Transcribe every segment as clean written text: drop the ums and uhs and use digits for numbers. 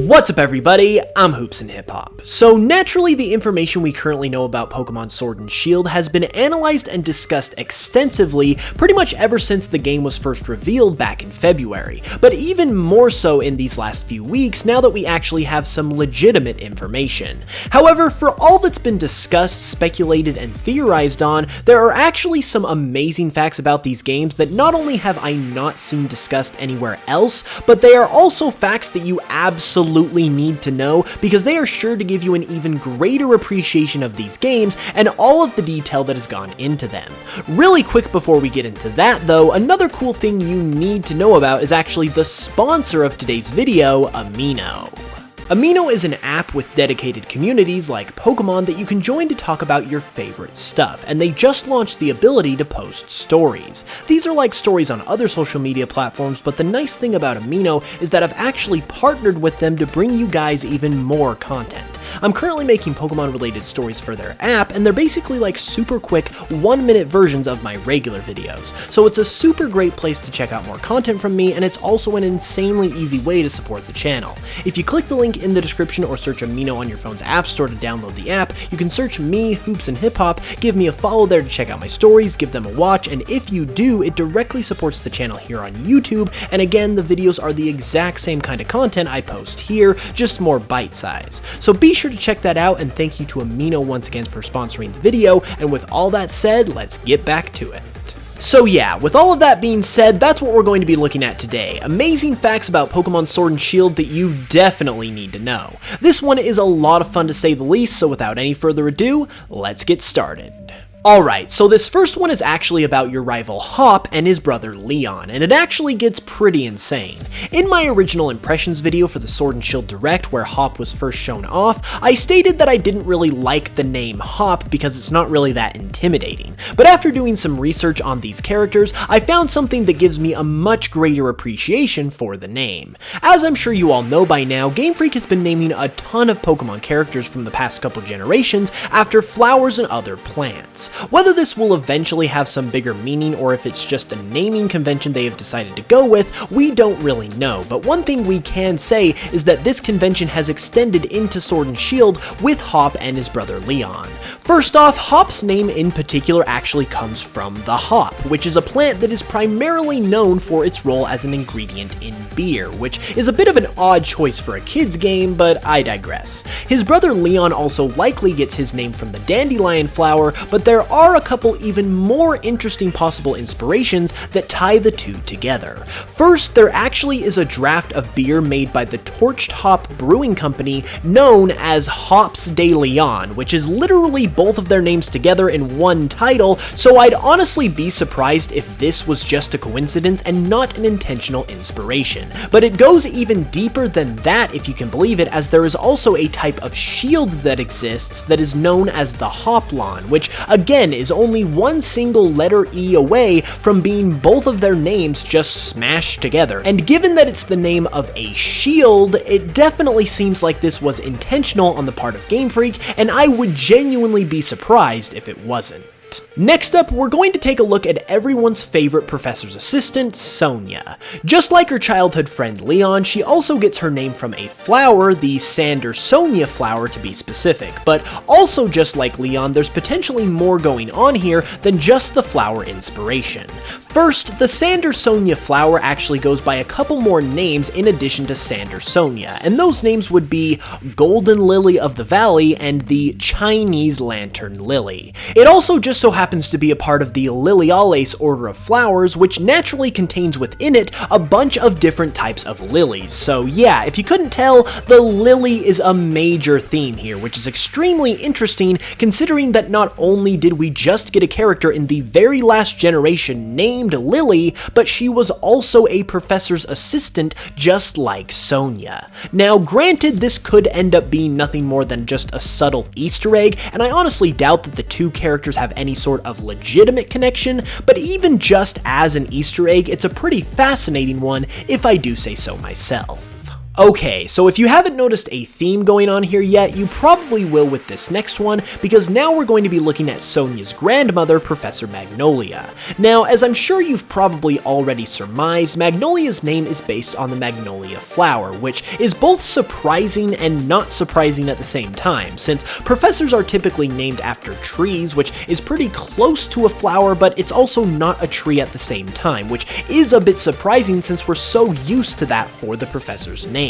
What's up everybody, I'm HoopsandHipHop. So naturally the information we currently know about Pokemon Sword and Shield has been analyzed and discussed extensively pretty much ever since the game was first revealed back in February, but even more so in these last few weeks now that we actually have some legitimate information. However, for all that's been discussed, speculated, and theorized on, there are actually some amazing facts about these games that not only have I not seen discussed anywhere else, but they are also facts that you absolutely need to know because they are sure to give you an even greater appreciation of these games and all of the detail that has gone into them. Really quick before we get into that though, another cool thing you need to know about is actually the sponsor of today's video, Amino. Amino is an app with dedicated communities like Pokemon that you can join to talk about your favorite stuff, and they just launched the ability to post stories. These are like stories on other social media platforms, but the nice thing about Amino is that I've actually partnered with them to bring you guys even more content. I'm currently making Pokemon related stories for their app, and they're basically like super quick 1-minute versions of my regular videos. So it's a super great place to check out more content from me, and it's also an insanely easy way to support the channel. If you click the link in the description or search Amino on your phone's app store to download the app, you can search me, HoopsandHipHop, give me a follow there to check out my stories, give them a watch, and if you do, it directly supports the channel here on YouTube, and again, the videos are the exact same kind of content I post here, just more bite size. So be sure to check that out, and thank you to Amino once again for sponsoring the video, and with all that said, let's get back to it. So yeah, with all of that being said, that's what we're going to be looking at today. Amazing facts about Pokemon Sword and Shield that you definitely need to know. This one is a lot of fun to say the least, so without any further ado, let's get started. Alright, so this first one is actually about your rival Hop and his brother Leon, and it actually gets pretty insane. In my original impressions video for the Sword and Shield Direct where Hop was first shown off, I stated that I didn't really like the name Hop because it's not really that intimidating, but after doing some research on these characters, I found something that gives me a much greater appreciation for the name. As I'm sure you all know by now, Game Freak has been naming a ton of Pokemon characters from the past couple generations after flowers and other plants. Whether this will eventually have some bigger meaning or if it's just a naming convention they have decided to go with, we don't really know, but one thing we can say is that this convention has extended into Sword and Shield with Hop and his brother Leon. First off, Hop's name in particular actually comes from the hop, which is a plant that is primarily known for its role as an ingredient in beer, which is a bit of an odd choice for a kid's game, but I digress. His brother Leon also likely gets his name from the dandelion flower, but there are a couple even more interesting possible inspirations that tie the two together. First, there actually is a draft of beer made by the Torched Hop Brewing Company known as Hops de Leon, which is literally both of their names together in one title, so I'd honestly be surprised if this was just a coincidence and not an intentional inspiration. But it goes even deeper than that if you can believe it, as there is also a type of shield that exists that is known as the Hoplon, which again is only one single letter E away from being both of their names just smashed together. And given that it's the name of a shield, it definitely seems like this was intentional on the part of Game Freak, and I would genuinely be surprised if it wasn't. Next up, we're going to take a look at everyone's favorite professor's assistant, Sonia. Just like her childhood friend Leon, she also gets her name from a flower, the Sandersonia flower to be specific, but also just like Leon, there's potentially more going on here than just the flower inspiration. First, the Sandersonia flower actually goes by a couple more names in addition to Sandersonia, and those names would be Golden Lily of the Valley and the Chinese Lantern Lily. It also just so happens to be a part of the Liliales order of flowers, which naturally contains within it a bunch of different types of lilies. So yeah, if you couldn't tell, the lily is a major theme here, which is extremely interesting considering that not only did we just get a character in the very last generation named Lily, but she was also a professor's assistant just like Sonia. Now granted, this could end up being nothing more than just a subtle Easter egg, and I honestly doubt that the two characters have any sort of legitimate connection, but even just as an Easter egg, it's a pretty fascinating one if I do say so myself. Okay, so if you haven't noticed a theme going on here yet, you probably will with this next one, because now we're going to be looking at Sonia's grandmother, Professor Magnolia. Now, as I'm sure you've probably already surmised, Magnolia's name is based on the magnolia flower, which is both surprising and not surprising at the same time, since professors are typically named after trees, which is pretty close to a flower, but it's also not a tree at the same time, which is a bit surprising since we're so used to that for the professor's name.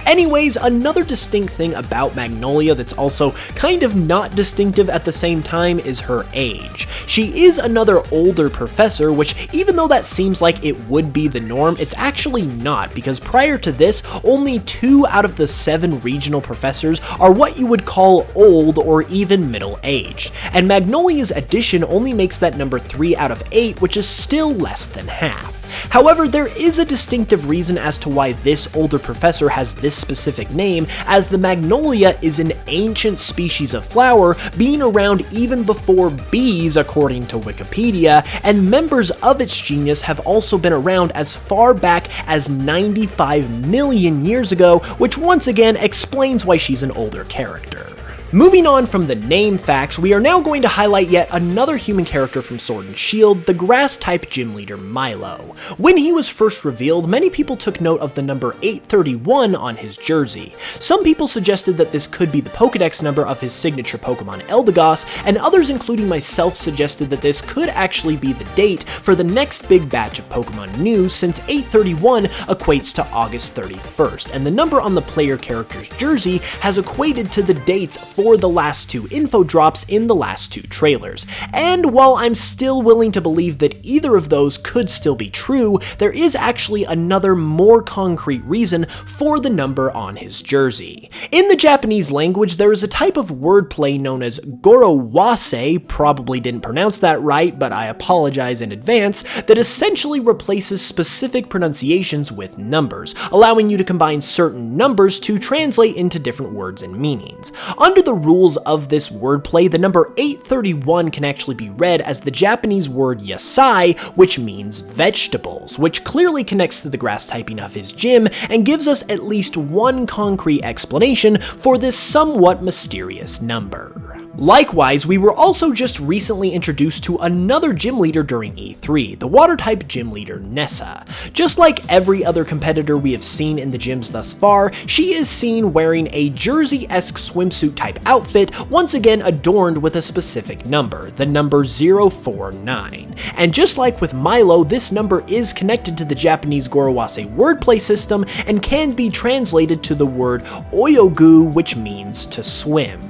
Anyways, another distinct thing about Magnolia that's also kind of not distinctive at the same time is her age. She is another older professor, which even though that seems like it would be the norm, it's actually not, because prior to this, only 2 out of the 7 regional professors are what you would call old or even middle-aged, and Magnolia's addition only makes that number 3 out of 8, which is still less than half. However, there is a distinctive reason as to why this older professor has this specific name, as the Magnolia is an ancient species of flower, being around even before bees according to Wikipedia, and members of its genus have also been around as far back as 95 million years ago, which once again explains why she's an older character. Moving on from the name facts, we are now going to highlight yet another human character from Sword and Shield, the grass-type gym leader Milo. When he was first revealed, many people took note of the number 831 on his jersey. Some people suggested that this could be the Pokédex number of his signature Pokemon Eldegoss, and others including myself suggested that this could actually be the date for the next big batch of Pokemon news, since 831 equates to August 31st, and the number on the player character's jersey has equated to the dates for the last 2 info drops in the last 2 trailers. And while I'm still willing to believe that either of those could still be true, there is actually another more concrete reason for the number on his jersey. In the Japanese language, there is a type of wordplay known as gorowase, probably didn't pronounce that right, but I apologize in advance, that essentially replaces specific pronunciations with numbers, allowing you to combine certain numbers to translate into different words and meanings. Under the rules of this wordplay, the number 831 can actually be read as the Japanese word yasai, which means vegetables, which clearly connects to the grass typing of his gym and gives us at least one concrete explanation for this somewhat mysterious number. Likewise, we were also just recently introduced to another gym leader during E3, the water-type gym leader Nessa. Just like every other competitor we have seen in the gyms thus far, she is seen wearing a jersey-esque swimsuit-type outfit, once again adorned with a specific number, the number 049. And just like with Milo, this number is connected to the Japanese Gorowase wordplay system and can be translated to the word oyogu, which means to swim.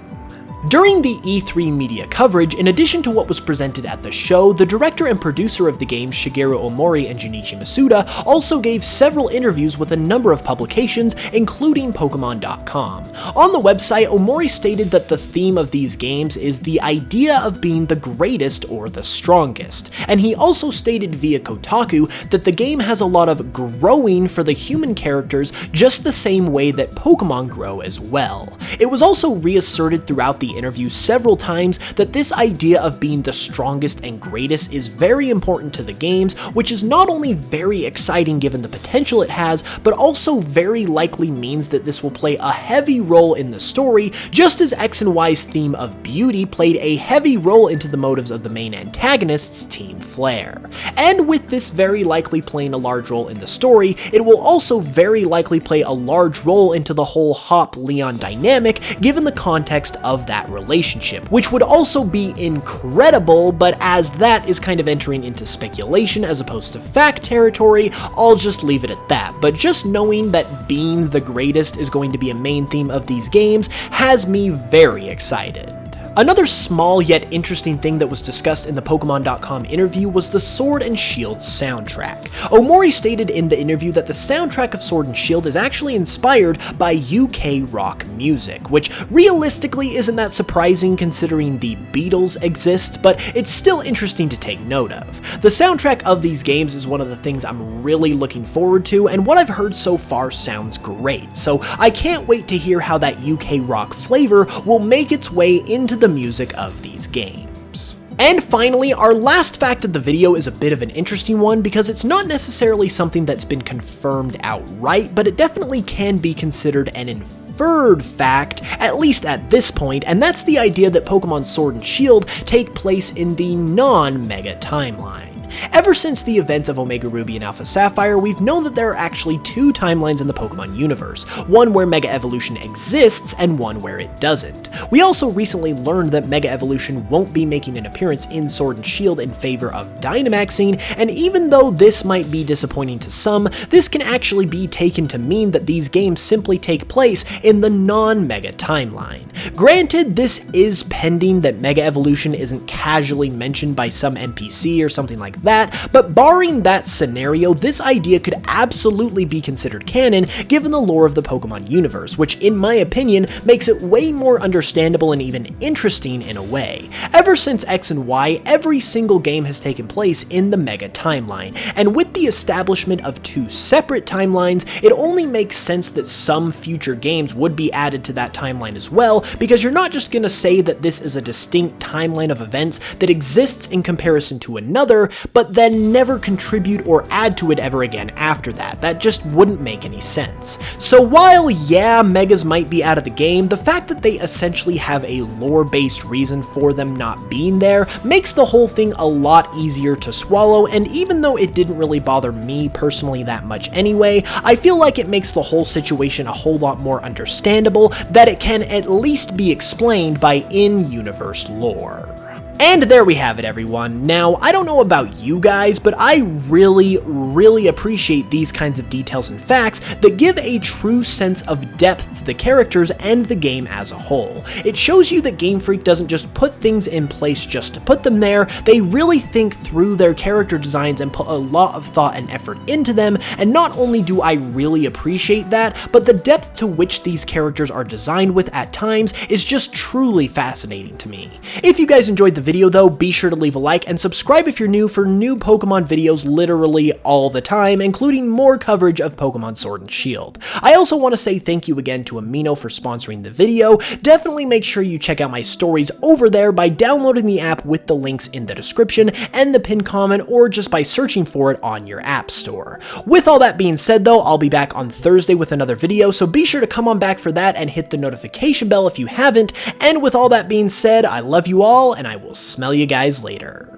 During the E3 media coverage, in addition to what was presented at the show, the director and producer of the game, Shigeru Omori and Junichi Masuda, also gave several interviews with a number of publications, including Pokemon.com. On the website, Omori stated that the theme of these games is the idea of being the greatest or the strongest, and he also stated via Kotaku that the game has a lot of growing for the human characters just the same way that Pokemon grow as well. It was also reasserted throughout the interview several times that this idea of being the strongest and greatest is very important to the games, which is not only very exciting given the potential it has, but also very likely means that this will play a heavy role in the story, just as X and Y's theme of beauty played a heavy role into the motives of the main antagonists, Team Flare. And with this very likely playing a large role in the story, it will also very likely play a large role into the whole Hop-Leon dynamic, given the context of that relationship, which would also be incredible, but as that is kind of entering into speculation as opposed to fact territory, I'll just leave it at that. But just knowing that being the greatest is going to be a main theme of these games has me very excited. Another small yet interesting thing that was discussed in the Pokemon.com interview was the Sword and Shield soundtrack. Omori stated in the interview that the soundtrack of Sword and Shield is actually inspired by UK rock music, which realistically isn't that surprising considering the Beatles exist, but it's still interesting to take note of. The soundtrack of these games is one of the things I'm really looking forward to, and what I've heard so far sounds great, so I can't wait to hear how that UK rock flavor will make its way into the music of these games. And finally, our last fact of the video is a bit of an interesting one because it's not necessarily something that's been confirmed outright, but it definitely can be considered an inferred fact, at least at this point, and that's the idea that Pokemon Sword and Shield take place in the non-Mega timeline. Ever since the events of Omega Ruby and Alpha Sapphire, we've known that there are actually two timelines in the Pokemon universe, one where Mega Evolution exists and one where it doesn't. We also recently learned that Mega Evolution won't be making an appearance in Sword and Shield in favor of Dynamaxing, and even though this might be disappointing to some, this can actually be taken to mean that these games simply take place in the non-Mega timeline. Granted, this is pending that Mega Evolution isn't casually mentioned by some NPC or something like that, but barring that scenario, this idea could absolutely be considered canon given the lore of the Pokemon universe, which in my opinion makes it way more understandable and even interesting in a way. Ever since X and Y, every single game has taken place in the Mega timeline, and with the establishment of two separate timelines, it only makes sense that some future games would be added to that timeline as well, because you're not just gonna say that this is a distinct timeline of events that exists in comparison to another, but then never contribute or add to it ever again after that. That just wouldn't make any sense. So while, yeah, Megas might be out of the game, the fact that they essentially have a lore-based reason for them not being there makes the whole thing a lot easier to swallow, and even though it didn't really bother me personally that much anyway, I feel like it makes the whole situation a whole lot more understandable that it can at least be explained by in-universe lore. And there we have it, everyone. Now, I don't know about you guys, but I really appreciate these kinds of details and facts that give a true sense of depth to the characters and the game as a whole. It shows you that Game Freak doesn't just put things in place just to put them there, they really think through their character designs and put a lot of thought and effort into them, and not only do I really appreciate that, but the depth to which these characters are designed with at times is just truly fascinating to me. If you guys enjoyed the video though, be sure to leave a like and subscribe if you're new for new Pokemon videos literally all the time, including more coverage of Pokemon Sword and Shield. I also want to say thank you again to Amino for sponsoring the video. Definitely make sure you check out my stories over there by downloading the app with the links in the description and the pinned comment, or just by searching for it on your app store. With all that being said though, I'll be back on Thursday with another video, so be sure to come on back for that and hit the notification bell if you haven't. And with all that being said, I love you all, and I will smell you guys later.